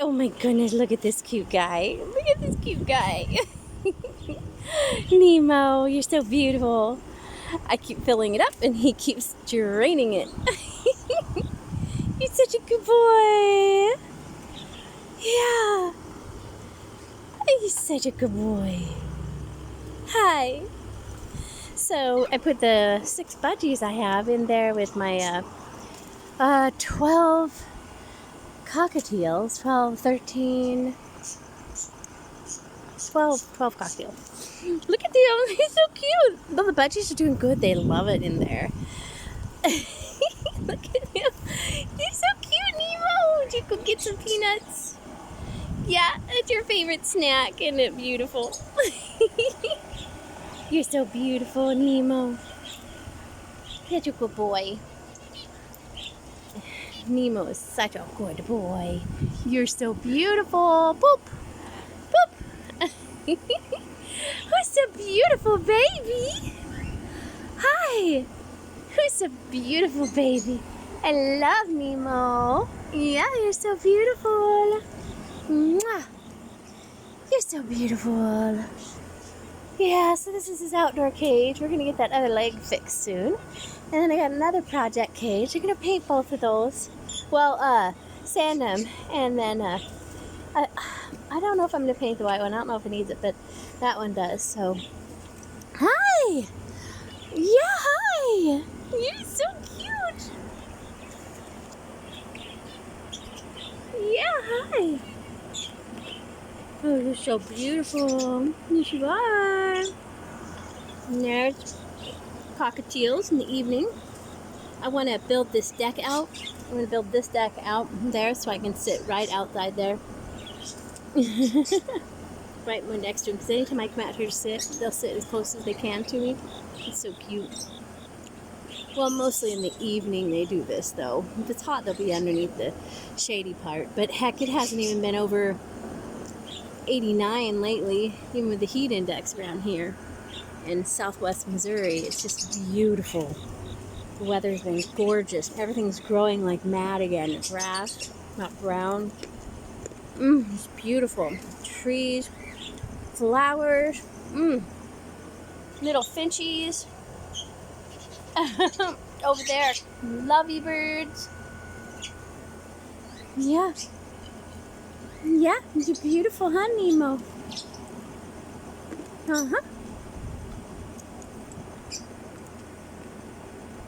Oh my goodness, look at this cute guy. Look at this cute guy. Nemo, you're so beautiful. I keep filling it up and he keeps draining it. You're such a good boy. Yeah. He's such a good boy. Hi. So I put the 6 budgies I have in there with my 12 cockatiels, 12 cockatiels. Look at them, he's so cute. Well, the budgies are doing good, they love it in there. Look at him, he's so cute, Nemo. Did you go get some peanuts? Yeah, it's your favorite snack, isn't it beautiful? You're so beautiful, Nemo. Such a good boy. Nemo is such a good boy. You're so beautiful. Boop. Boop. Who's a beautiful baby? Hi. Who's a beautiful baby? I love Nemo. Yeah, you're so beautiful. Mwah. You're so beautiful. Yeah, so this is his outdoor cage. We're going to get that other leg fixed soon. And then I got another project cage. I'm going to paint both of those. Well, sand them. And then I don't know if I'm going to paint the white one. I don't know if it needs it, but that one does. So, hi! Yeah, hi! You're so cute! Yeah, hi! Oh, you're so beautiful. Yes, you are. And there's cockatiels in the evening. I want to build this deck out. I'm going to build this deck out there so I can sit right outside there. Right next to them. Because anytime I come out here to sit, they'll sit as close as they can to me. It's so cute. Well, mostly in the evening they do this, though. If it's hot, they'll be underneath the shady part. But heck, it hasn't even been over 89 lately, even with the heat index around here in southwest Missouri. It's just beautiful. The weather's been gorgeous. Everything's growing like mad again. Grass, not brown. It's beautiful. Trees, flowers, little finches. Over there, lovebirds. Yeah. Yeah, you're beautiful, huh, Nemo? Uh-huh.